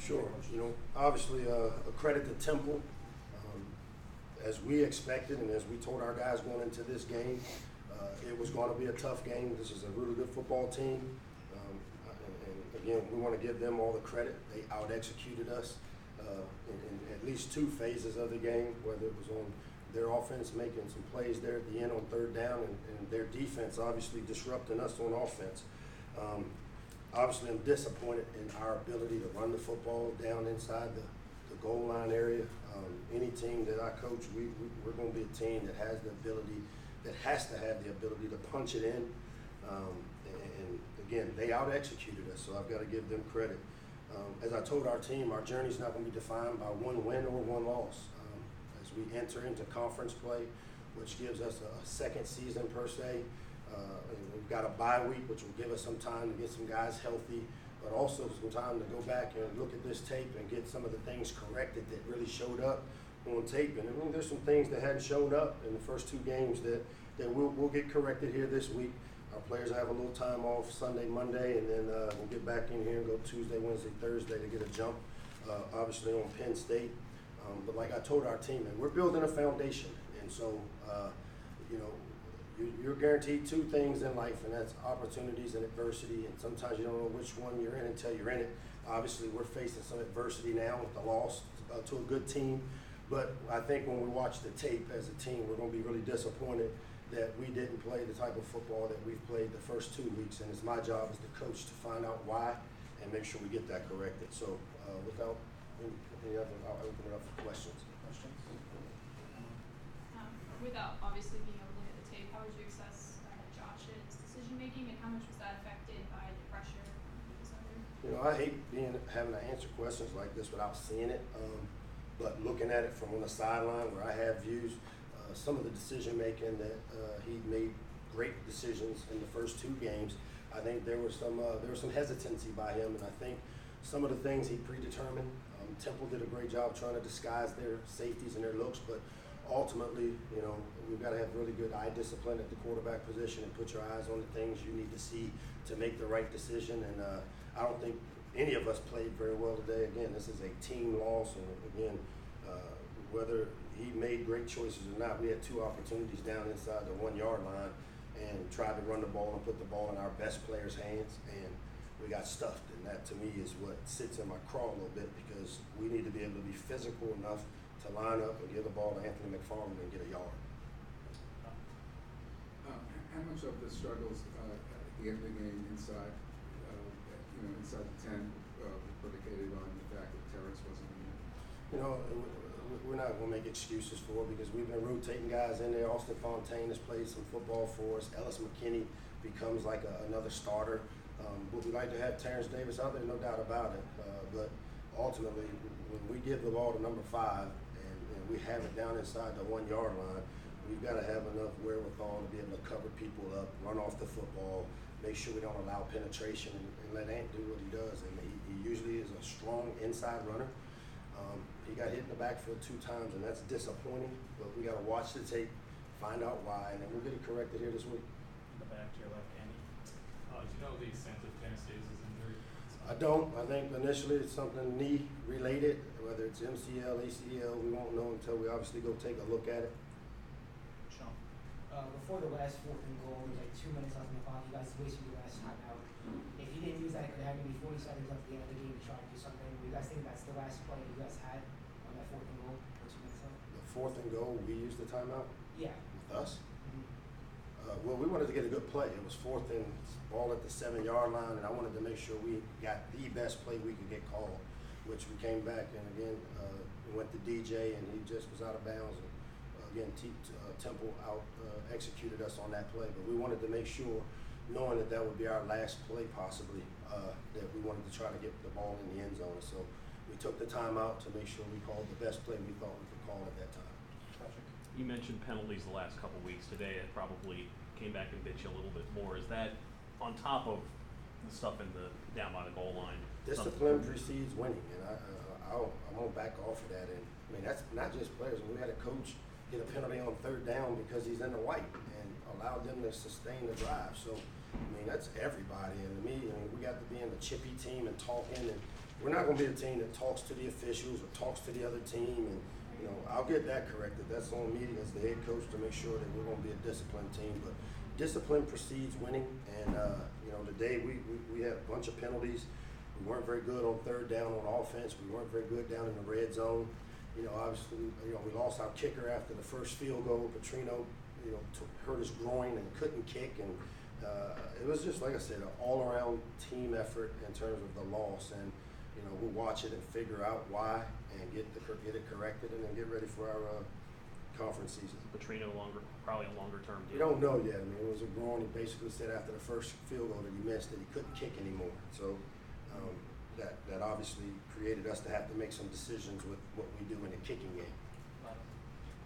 Sure. Obviously, a credit to Temple. As we expected and as we told our guys going into this game, it was going to be a tough game. This is a really good football team. And again, we want to give them all the credit. They out-executed us in at least two phases of the game, whether it was on their offense making some plays there at the end on third down and their defense obviously disrupting us on offense. Obviously, I'm disappointed in our ability to run the football down inside the goal line area. Any team that I coach, we're going to be a team that has the ability, that has to have the ability to punch it in. And again, they out-executed us, so I've got to give them credit. As I told our team, our journey's not going to be defined by one win or one loss. As we enter into conference play, which gives us a second season per se, and we've got a bye week, which will give us some time to get some guys healthy, but also some time to go back and look at this tape and get some of the things corrected that really showed up on tape. And I mean, there's some things that hadn't shown up in the first two games that we'll get corrected here this week. Our players have a little time off Sunday, Monday, and then we'll get back in here and go Tuesday, Wednesday, Thursday to get a jump, obviously on Penn State. But like I told our team, man, we're building a foundation. And so, you're guaranteed two things in life, and that's opportunities and adversity. And sometimes you don't know which one you're in until you're in it. Obviously, we're facing some adversity now with the loss to a good team. But I think when we watch the tape as a team, we're going to be really disappointed that we didn't play the type of football that we've played the first 2 weeks. And it's my job as the coach to find out why and make sure we get that corrected. So without any other, I'll open it up for questions. Without obviously being able to look at the tape, how would you assess Josh's decision making, and how much was that affected by the pressure he was under? I hate having to answer questions like this without seeing it, but looking at it from on the sideline where I have views, some of the decision making that he made great decisions in the first two games. I think there was some hesitancy by him, and I think some of the things he predetermined. Temple did a great job trying to disguise their safeties and their looks, but ultimately, we've got to have really good eye discipline at the quarterback position and put your eyes on the things you need to see to make the right decision. And I don't think any of us played very well today. Again, this is a team loss, and again, whether he made great choices or not, we had two opportunities down inside the 1 yard line and tried to run the ball and put the ball in our best players' hands, and we got stuffed. And that, to me, is what sits in my craw a little bit, because we need to be able to be physical enough to line up and give the ball to Anthony McFarland and get a yard. How much of the struggles at the end of the game inside the 10 predicated on the fact that Terps wasn't in there? We're not going to make excuses for it, because we've been rotating guys in there. Austin Fontaine has played some football for us. Ellis McKinney becomes like another starter. Would we like to have Terrence Davis out there? No doubt about it. But ultimately, when we give the ball to number 5 and we have it down inside the 1 yard line, we've got to have enough wherewithal to be able to cover people up, run off the football, make sure we don't allow penetration, and let Ant do what he does. And he usually is a strong inside runner. He got hit in the backfield 2 times, and that's disappointing. But we got to watch the tape, find out why, and then we'll get it corrected here this week. In the back to your left, Andy. Do you know the extent of Penn State's injury? I don't. I think initially it's something knee related, whether it's MCL, ACL. We won't know until we obviously go take a look at it. Sean. Before the last 4th and goal, there was like 2 minutes left in the clock. You guys wasted your last timeout. If you didn't use that, it could have maybe 40 seconds left at the end of the game to try to do something. Do you guys think that's the last play you guys had on that 4th and goal? Or 2 minutes left? The 4th and goal, we used the timeout Yeah. with us. Well, we wanted to get a good play. It was 4th and ball at the 7 yard line, and I wanted to make sure we got the best play we could get called, which we came back and again we went to DJ, and he just was out of bounds. And, again, Temple executed us on that play, but we wanted to make sure, knowing that would be our last play possibly, that we wanted to try to get the ball in the end zone. So we took the timeout to make sure we called the best play we thought we could call at that time. You mentioned penalties the last couple weeks. Today it probably came back and bit you a little bit more. Is that on top of the stuff in the down by the goal line? Discipline precedes winning, and I won't back off of that. And I mean, that's not just players. We had a coach get a penalty on 3rd down because he's in the white and allowed them to sustain the drive. So I mean, that's everybody. And to me, we got to be in the chippy team and talking and we're not going to be a team that talks to the officials or talks to the other team. And you know, I'll get that corrected. That's on me as the head coach to make sure that we're going to be a disciplined team. But discipline precedes winning. And you know, today we had a bunch of penalties. We weren't very good on third down on offense. We weren't very good down in the red zone. You know, obviously, you know, we lost our kicker after the first field goal. Petrino, you know, hurt his groin and couldn't kick. And it was just, like I said, an all-around team effort in terms of the loss. And you know, we'll watch it and figure out why and get it corrected and then get ready for our conference season. Petrino probably a longer term We deal. don't know yet. I mean, it was a groin. He basically said after the first field goal that he missed that he couldn't kick anymore. So that obviously created us to have to make some decisions with what we do in the kicking game.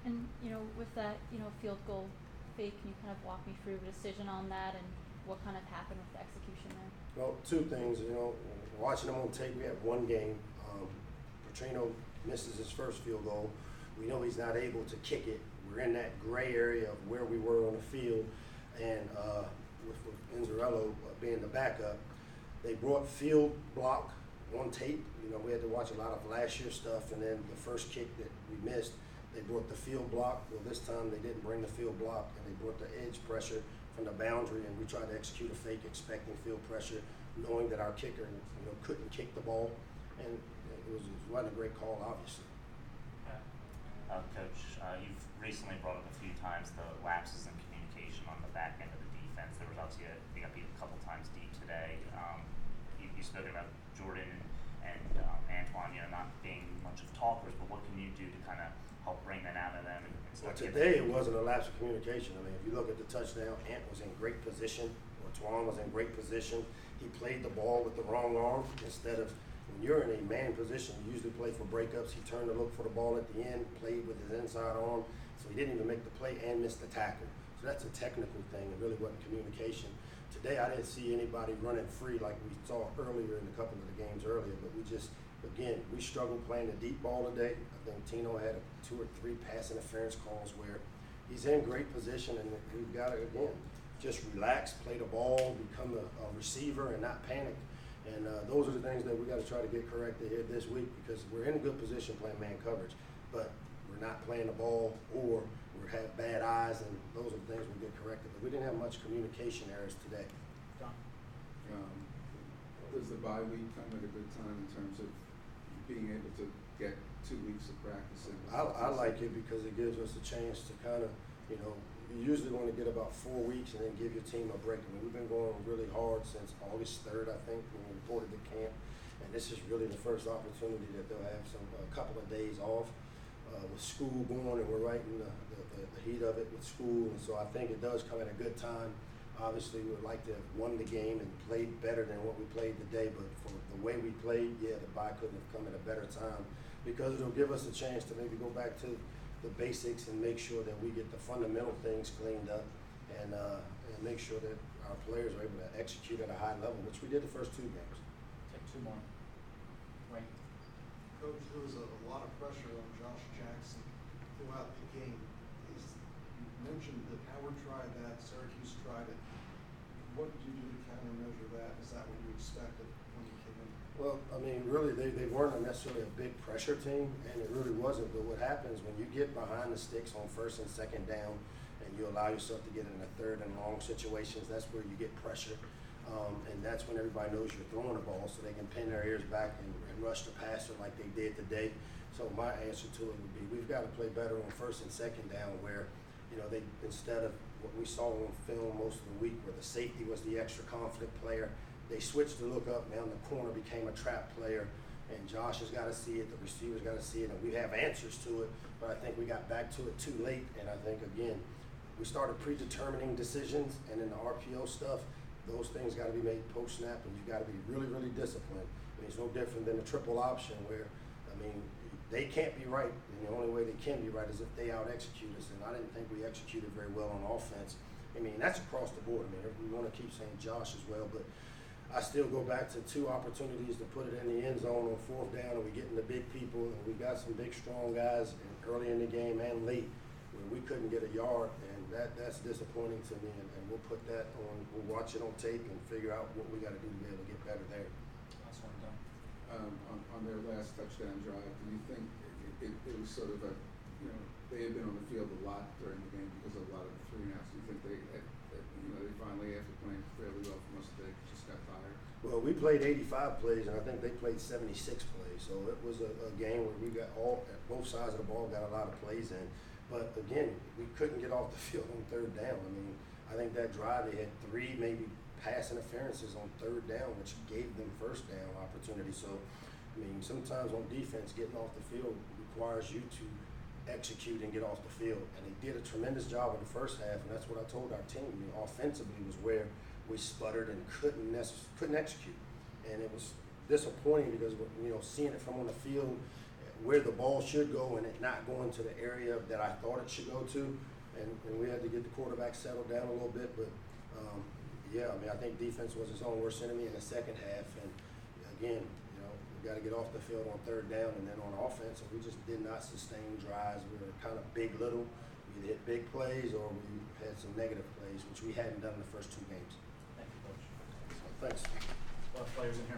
And, you know, with that, you know, field goal fake, can you kind of walk me through the decision on that and what kind of happened with the execution there? Well, two things. You know, watching them on tape, we had one game. Petrino misses his first field goal. We know he's not able to kick it. We're in that gray area of where we were on the field. And with Inzarello being the backup, they brought field block on tape. You know, we had to watch a lot of last year's stuff, and then the first kick that we missed, they brought the field block. Well, this time they didn't bring the field block, and they brought the edge pressure from the boundary, and we tried to execute a fake expecting field pressure, knowing that our kicker, you know, couldn't kick the ball, and it wasn't a great call, obviously. Coach, you've recently brought up a few times the lapses in communication on the back end of the defense. There was obviously they got beat a couple times deep today. You spoken about Jordan and Antoine, you know, not being much of talkers, but what can you do to kind of help bring that out of them? And Well, today it wasn't a lapse of communication. I mean, if you look at the touchdown, Ant was in great position. Antoine was in great position. He played the ball with the wrong arm instead of, when you're in a man position, you usually play for breakups. He turned to look for the ball at the end, played with his inside arm, so he didn't even make the play and missed the tackle. So that's a technical thing. It really wasn't communication. Today I didn't see anybody running free like we saw earlier in a couple of the games earlier, but we just, again, we struggled playing the deep ball today. I think Tino had 2 or 3 pass interference calls where he's in great position, and we've got to, again, just relax, play the ball, become a receiver and not panic. And those are the things that we got to try to get corrected here this week, because we're in a good position playing man coverage, but we're not playing the ball, or we have bad eyes, and those are the things we get corrected. But we didn't have much communication errors today. John? Does the bye week come at a good time in terms of being able to get 2 weeks of practice in? I like it because it gives us a chance to kind of, you know, you usually want to get about 4 weeks and then give your team a break. I mean, we've been going really hard since August 3rd, I think, when we reported to camp. And this is really the first opportunity that they'll have a couple of days off with school going, and we're right in the heat of it with school. And so I think it does come at a good time. Obviously, we would like to have won the game and played better than what we played today, but for the way we played, yeah, the bye couldn't have come at a better time, because it'll give us a chance to maybe go back to the basics and make sure that we get the fundamental things cleaned up, and make sure that our players are able to execute at a high level, which we did the first 2 games. Take 2 more. Wayne? Coach, there was a lot of pressure on Josh Jackson throughout the game. You mentioned that Howard tried that, Syracuse tried it. What did you do to countermeasure that? Is that what you expected when you came in? Well, I mean, really, they weren't necessarily a big pressure team, and it really wasn't. But what happens when you get behind the sticks on 1st and 2nd down, and you allow yourself to get in a 3rd and long situations, that's where you get pressure. And that's when everybody knows you're throwing the ball, so they can pin their ears back and rush the passer like they did today. So my answer to it would be, we've got to play better on 1st and 2nd down, where, you know, they, instead of what we saw on film most of the week, where the safety was the extra confident player, they switched to look up. Now the corner became a trap player, and Josh has got to see it, the receivers got to see it, and we have answers to it, but I think we got back to it too late. And I think, again, we started predetermining decisions, and in the RPO stuff, those things got to be made post-snap, and you got to be really, really disciplined. I mean, it's no different than the triple option, where, I mean, they can't be right, and the only way they can be right is if they out-execute us, and I didn't think we executed very well on offense. I mean, that's across the board. I mean, we want to keep saying Josh as well, but I still go back to 2 opportunities to put it in the end zone on 4th down, and we getting the big people, and we got some big, strong guys early in the game and late where we couldn't get a yard, and that's disappointing to me. And we'll put that on. We'll watch it on tape and figure out what we got to do to be able to get better there. Last one, Don. on their last touchdown drive, do you think it was sort of a, you know, they had been on the field a lot during the game because of a lot of the 3-and-outs. Do you think they, you know, they finally, after playing fairly well for most of the day, just got tired? Well, we played 85 plays, and I think they played 76 plays. So it was a game where we got both sides of the ball got a lot of plays in. But again, we couldn't get off the field on third down. I mean, I think that drive they had 3 maybe pass interferences on third down, which gave them first down opportunity. So, I mean, sometimes on defense, getting off the field requires you to execute and get off the field. And they did a tremendous job in the first half, and that's what I told our team. I mean, offensively was where we sputtered and couldn't execute. And it was disappointing because, you know, seeing it from on the field, where the ball should go and it not going to the area that I thought it should go to. And we had to get the quarterback settled down a little bit. But, yeah, I mean, I think defense was his own worst enemy in the second half. And, again, you know, we got to get off the field on third down. And then on offense, we just did not sustain drives. We were kind of big little. We either hit big plays or we had some negative plays, which we hadn't done in the first 2 games. Thank you, Coach. Thanks. A lot of players in here.